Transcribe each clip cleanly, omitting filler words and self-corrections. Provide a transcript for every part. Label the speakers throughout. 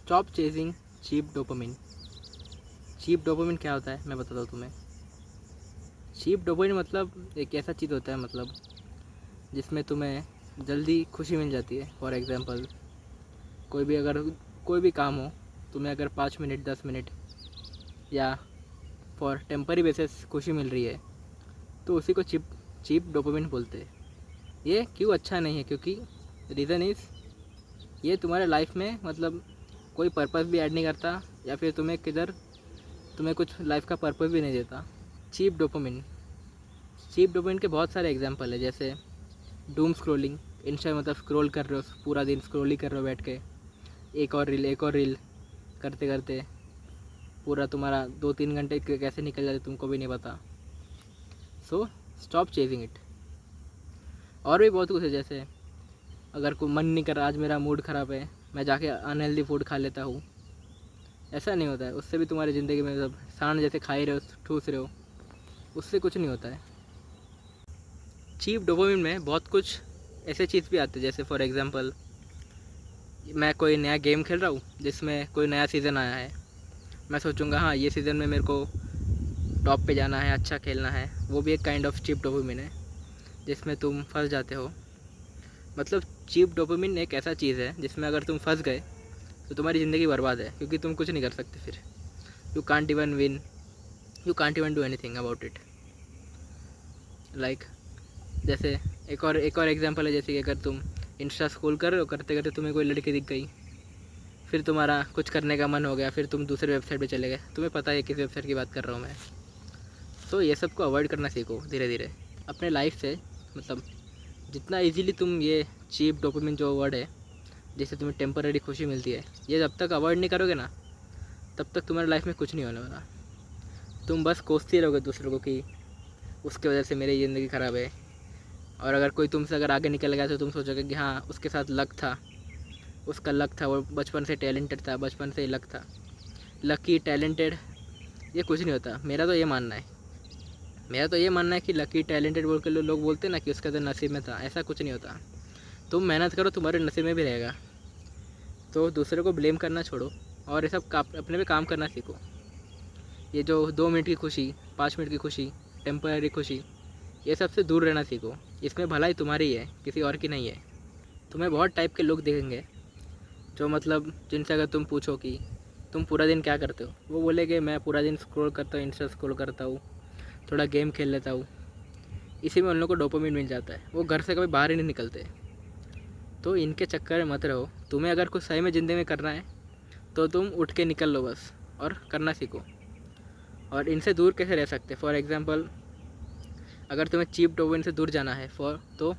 Speaker 1: Stop chasing cheap dopamine. Cheap dopamine क्या होता है मैं बताता हूँ तुम्हें। चीप डोपामिन मतलब एक ऐसा चीज़ होता है मतलब जिसमें तुम्हें जल्दी खुशी मिल जाती है। फॉर एग्ज़ाम्पल कोई भी काम हो, तुम्हें अगर 5 मिनट 10 मिनट या फॉर टेम्परी बेसिस खुशी मिल रही है तो उसी को चीप डोपामिन बोलते हैं। ये क्यों अच्छा नहीं है, क्योंकि रीज़न इज़ ये तुम्हारे लाइफ में मतलब कोई पर्पस भी ऐड नहीं करता या फिर तुम्हें कुछ लाइफ का पर्पस भी नहीं देता। चीप डोपामिन चीप डोपामिन के बहुत सारे एग्जांपल है, जैसे डूम स्क्रॉलिंग। इंस्टा मतलब स्क्रॉल कर रहे हो, पूरा दिन स्क्रॉल ही कर रहे हो बैठ के, एक और रील करते करते पूरा तुम्हारा 2-3 घंटे कैसे निकल जाते तुमको भी नहीं पता। So stop chasing it. और भी बहुत कुछ है, जैसे अगर कोई मन नहीं कर रहा, आज मेरा मूड ख़राब है, मैं जाके अनहेल्दी फूड खा लेता हूँ। ऐसा नहीं होता है, उससे भी तुम्हारी ज़िंदगी में सब सांड जैसे खा ही रहे हो, ठूस रहे हो, उससे कुछ नहीं होता है। चीप डोपामिन में बहुत कुछ ऐसे चीज़ भी आते हैं, जैसे फॉर एग्ज़ाम्पल मैं कोई नया गेम खेल रहा हूँ जिसमें कोई नया सीज़न आया है, मैं सोचूंगा हाँ ये सीज़न में मेरे को टॉप पे जाना है, अच्छा खेलना है। वो भी एक काइंड ऑफ चीप डोपामिन है जिसमें तुम फंस जाते हो। मतलब चीप डोपामिन एक ऐसा चीज़ है जिसमें अगर तुम फंस गए तो तुम्हारी ज़िंदगी बर्बाद है, क्योंकि तुम कुछ नहीं कर सकते फिर। You can't even win, you can't even do anything about it. Like जैसे एक और एग्जांपल है, जैसे कि अगर तुम इंस्टा स्क्रॉल कर रहे हो, करते करते तुम्हें कोई लड़की दिख गई, फिर तुम्हारा कुछ करने का मन हो गया, फिर तुम दूसरे वेबसाइट पे चले गए। तुम्हें पता है किस वेबसाइट की बात कर रहा हूँ मैं। तो ये सब को अवॉइड करना सीखो धीरे धीरे अपने लाइफ से। मतलब जितना इजीली तुम ये चीप डोपामिन जो वर्ड है जिससे तुम्हें टेम्पररी खुशी मिलती है, ये जब तक अवॉइड नहीं करोगे ना, तब तक तुम्हारी लाइफ में कुछ नहीं होने वाला। तुम बस कोसते रहोगे दूसरों को कि उसके वजह से मेरी ज़िंदगी ख़राब है। और अगर कोई तुमसे अगर आगे निकल गया तो तुम सोचोगे कि हाँ उसके साथ लक था, उसका लक था, वो बचपन से टैलेंटेड था, बचपन से ही लक था। लकी टैलेंटेड ये कुछ नहीं होता। मेरा तो ये मानना है कि लकी टैलेंटेड बोल के लोग बोलते हैं ना कि उसका तो नसीब में था, ऐसा कुछ नहीं होता। तुम मेहनत करो, तुम्हारे नसीब में भी रहेगा। तो दूसरे को ब्लेम करना छोड़ो और ये सब अपने पे काम करना सीखो। ये जो 2 मिनट की खुशी, 5 मिनट की खुशी, टेम्पररी खुशी, ये सब से दूर रहना सीखो। इसमें भलाई तुम्हारी है, किसी और की नहीं है। तुम्हें बहुत टाइप के लोग देखेंगे जो मतलब जिनसे अगर तुम पूछो कि तुम पूरा दिन क्या करते हो, वो बोलेंगे मैं पूरा दिन स्क्रॉल करता हूँ, इंस्टा स्क्रॉल करता हूँ, थोड़ा गेम खेल लेता हूँ। इसी में उन लोगों को डोपामिन मिल जाता है, वो घर से कभी बाहर ही नहीं निकलते। तो इनके चक्कर में मत रहो। तुम्हें अगर कुछ सही में ज़िंदगी में करना है तो तुम उठ के निकल लो बस और करना सीखो। और इनसे दूर कैसे रह सकते, फॉर एग्ज़ाम्पल अगर तुम्हें चीप डोपामिन से दूर जाना है तो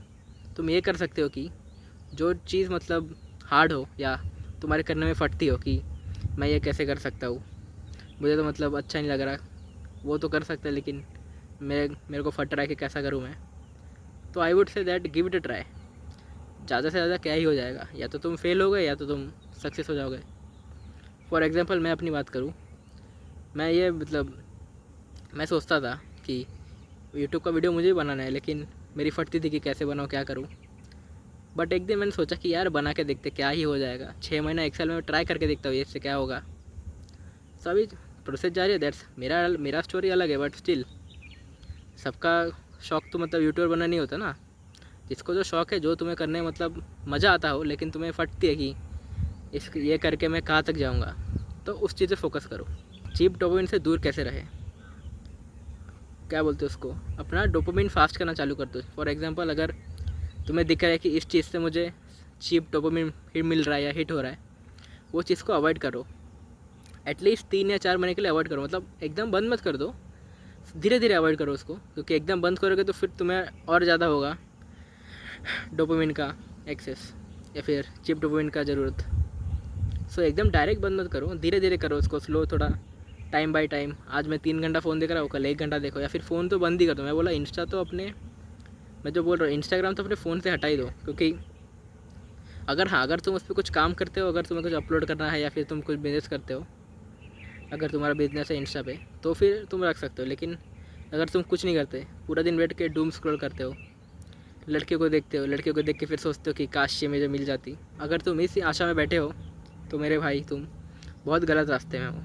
Speaker 1: तुम ये कर सकते हो कि जो चीज़ मतलब हार्ड हो या तुम्हारे करने में फटती हो कि मैं ये कैसे कर सकता हूँ, मुझे तो मतलब अच्छा नहीं लग रहा, वो तो कर सकते हैं लेकिन मेरे को फट रहा है कि कैसा करूँ मैं। तो I would say that give it a try. ज़्यादा से ज़्यादा क्या ही हो जाएगा, या तो तुम फेल हो गए या तो तुम सक्सेस हो जाओगे। फॉर एग्ज़ाम्पल मैं अपनी बात करूँ, मैं ये मतलब मैं सोचता था कि यूट्यूब का वीडियो मुझे भी बनाना है, लेकिन मेरी फटती थी कि कैसे बनाऊँ क्या करूँ। बट एक दिन मैंने सोचा कि यार बना के देखते क्या ही हो जाएगा, 6 महीना 1 साल में ट्राई करके देखता हूँ ये इससे क्या होगा। तो अभी प्रोसेस जारी है। दैट्स मेरा स्टोरी अलग है, बट स्टिल सबका शौक तो मतलब यूट्यूबर बनना नहीं होता ना। जिसको जो शौक़ है, जो तुम्हें करने मतलब मज़ा आता हो, लेकिन तुम्हें फटती है कि ये करके मैं कहाँ तक जाऊँगा, तो उस चीज़ पे फोकस करो। चीप डोपामिन से दूर कैसे रहे, क्या बोलते हो उसको, अपना डोपामिन फास्ट करना चालू कर दो। फॉर एग्ज़ाम्पल अगर तुम्हें दिख रहा है कि इस चीज़ से मुझे चीप डोपामिन हिट मिल रहा है या हिट हो रहा है, वो चीज़ को अवॉइड करो। एटलीस्ट 3 या 4 महीने के लिए अवॉइड करो। मतलब एकदम बंद मत कर दो, धीरे धीरे अवॉइड करो उसको, क्योंकि एकदम बंद करोगे तो फिर तुम्हें और ज़्यादा होगा डोपामिन का एक्सेस या फिर चीप डोपामिन का ज़रूरत। सो एकदम डायरेक्ट बंद मत करो, धीरे धीरे करो उसको, स्लो, थोड़ा टाइम बाय टाइम। आज मैं 3 घंटा फ़ोन देख रहा हूँ, कल 1 घंटा देखो, या फिर फ़ोन तो बंद ही कर दो। मैं बोला इंस्टा तो अपने, मैं जो बोल रहा हूँ इंस्टाग्राम तो अपने फ़ोन से हटा ही दो। क्योंकि अगर तुम उस पर कुछ काम करते हो, अगर तुम्हें कुछ अपलोड करना है या फिर तुम कुछ बिजनेस करते हो, अगर तुम्हारा बिजनेस है इंस्टा पे, तो फिर तुम रख सकते हो। लेकिन अगर तुम कुछ नहीं करते, पूरा दिन बैठ के डूम स्क्रॉल करते हो, लड़कियों को देखते हो, लड़कियों को देख के फिर सोचते हो कि काश ये मुझे मिल जाती, अगर तुम इसी आशा में बैठे हो तो मेरे भाई तुम बहुत गलत रास्ते में हो।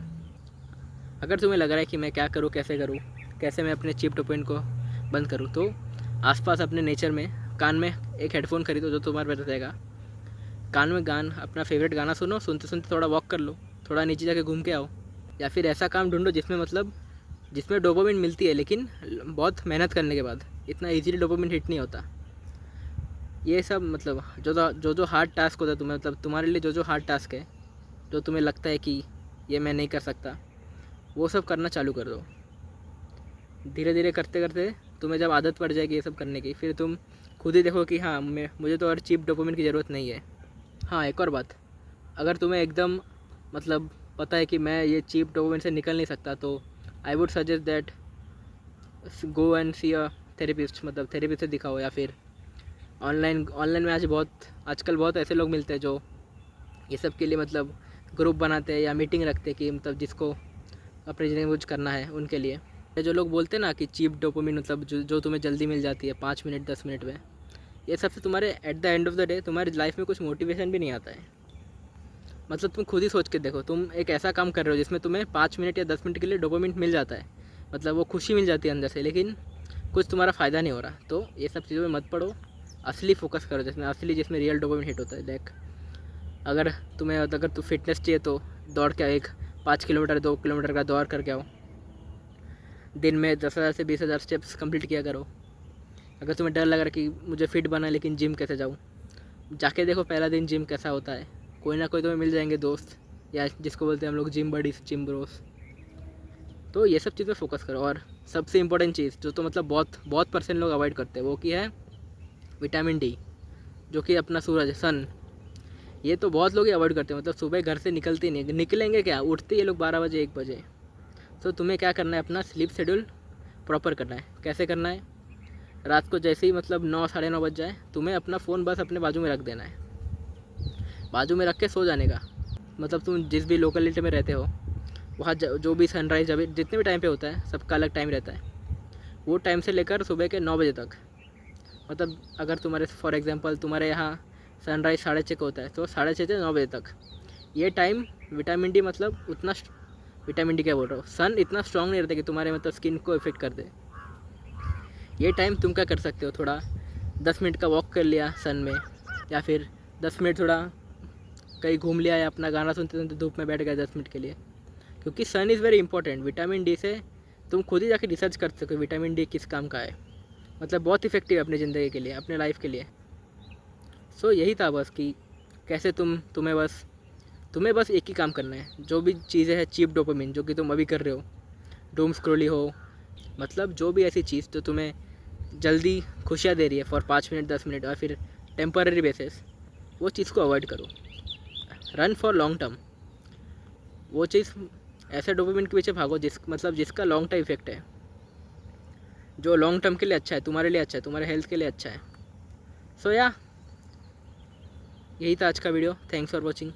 Speaker 1: अगर तुम्हें लग रहा है कि मैं क्या करूँ, कैसे मैं अपने चीप डोपामिन को बंद करूँ, तो आसपास अपने नेचर में कान में एक हेडफोन खरीदो जो तुम्हारे पास रहेगा। कान में अपना फेवरेट गाना सुनो, सुनते सुनते थोड़ा वॉक कर लो, थोड़ा नीचे जाके घूम के आओ। या फिर ऐसा काम ढूंढो जिसमें डोपामिन मिलती है, लेकिन बहुत मेहनत करने के बाद। इतना इजीली डोपामिन हिट नहीं होता। ये सब जो हार्ड टास्क होता है तुम्हें, तुम्हारे लिए जो हार्ड टास्क है, जो तुम्हें लगता है कि ये मैं नहीं कर सकता, वो सब करना चालू कर दो। धीरे धीरे करते करते तुम्हें जब आदत पड़ जाएगी ये सब करने की, फिर तुम खुद ही देखो कि हाँ, मुझे तो और चीप डोपामिन की ज़रूरत नहीं है। हाँ, एक और बात, अगर तुम्हें एकदम पता है कि मैं ये चीप डोपामिन से निकल नहीं सकता, तो I would suggest that go and see a therapist, therapist से दिखाओ। या फिर ऑनलाइन में आजकल बहुत ऐसे लोग मिलते हैं जो ये सब के लिए ग्रुप बनाते हैं या मीटिंग रखते हैं कि जिसको अपनी ज़िंदगी में कुछ करना है उनके लिए। ये जो लोग बोलते हैं ना कि चीप डोपामिन जो तुम्हें जल्दी मिल जाती है 5 मिनट 10 मिनट में, ये सबसे तुम्हारे at the end of the day तुम्हारी लाइफ में कुछ मोटिवेशन भी नहीं आता है। तुम खुद ही सोच के देखो, तुम एक ऐसा काम कर रहे हो जिसमें तुम्हें 5 मिनट या 10 मिनट के लिए डोपामिन मिल जाता है, वो खुशी मिल जाती है अंदर से, लेकिन कुछ तुम्हारा फ़ायदा नहीं हो रहा। तो ये सब चीज़ों में मत पड़ो, असली फोकस करो जिसमें रियल डोपामिन हिट होता है। लाइक अगर तू फिटनेस चाहिए तो दौड़ के एक 5 किलोमीटर 2 किलोमीटर का दौड़ करके आओ। दिन में 10,000 से 20,000 स्टेप्स कंप्लीट किया करो। अगर तुम्हें डर लग रहा है कि मुझे फिट बना है लेकिन जिम कैसे जाऊँ, जाके देखो पहला दिन जिम कैसा होता है। कोई ना कोई तुम्हें मिल जाएंगे दोस्त, या जिसको बोलते हैं हम लोग जिम बडीज, जिम ब्रोस। तो ये सब चीज़ पे फोकस करो। और सबसे इम्पोर्टेंट चीज़ जो तो बहुत परसेंट लोग अवॉइड करते हैं, वो की है विटामिन डी, जो कि अपना सूरज है, सन। ये तो बहुत लोग ही अवॉइड करते हैं, सुबह घर से निकलते ही नहीं, निकलेंगे क्या, उठते ये लोग 12 बजे 1 बजे। तो तुम्हें क्या करना है, अपना स्लीप शेड्यूल प्रॉपर करना है। कैसे करना है, रात को जैसे ही 9 साढ़े 9 बज जाए, तुम्हें अपना फ़ोन बस अपने बाजू में रख देना है, बाजू में रख के सो जाने का। तुम जिस भी लोकेलिटी में रहते हो, वहाँ जो भी सनराइज़ अभी जितने भी टाइम पे होता है, सबका अलग टाइम रहता है। वो टाइम से लेकर सुबह के 9 बजे तक, अगर फॉर एग्जांपल तुम्हारे यहाँ सनराइज़ 6:30 को होता है, तो 6:30 से 9 बजे तक ये टाइम विटामिन डी उतना, विटामिन डी क्या बोल रहा हूँ, सन इतना स्ट्रॉन्ग नहीं रहता कि तुम्हारे स्किन को इफेक्ट कर दे। ये टाइम तुम क्या कर सकते हो, थोड़ा 10 मिनट का वॉक कर लिया सन में, या फिर 10 मिनट थोड़ा कहीं घूम लिया, या अपना गाना सुनते सुनते धूप में बैठ गए 10 मिनट के लिए। क्योंकि sun is very important. Vitamin D से तुम खुद ही जाके रिसर्च कर सको विटामिन डी किस काम का है, बहुत इफेक्टिव है अपनी ज़िंदगी के लिए, अपने लाइफ के लिए। सो यही था बस कि कैसे तुम्हें बस एक ही काम करना है। जो भी चीज़ें हैं चीप डोपामिन जो कि तुम अभी कर रहे हो, डूम स्क्रॉली हो, जो भी ऐसी चीज़ जो तुम्हें जल्दी खुशियाँ दे रही है फॉर 5 मिनट 10 मिनट, और फिर टेम्पररी बेसिस, वो चीज़ को अवॉइड करो। Run for long term. वो चीज़ ऐसे डोपामिन के पीछे भागो जिसका लॉन्ग टर्म इफेक्ट है, जो लॉन्ग टर्म के लिए अच्छा है, तुम्हारे लिए अच्छा है, तुम्हारे हेल्थ के लिए अच्छा है। सो यही था आज का वीडियो। Thanks for watching.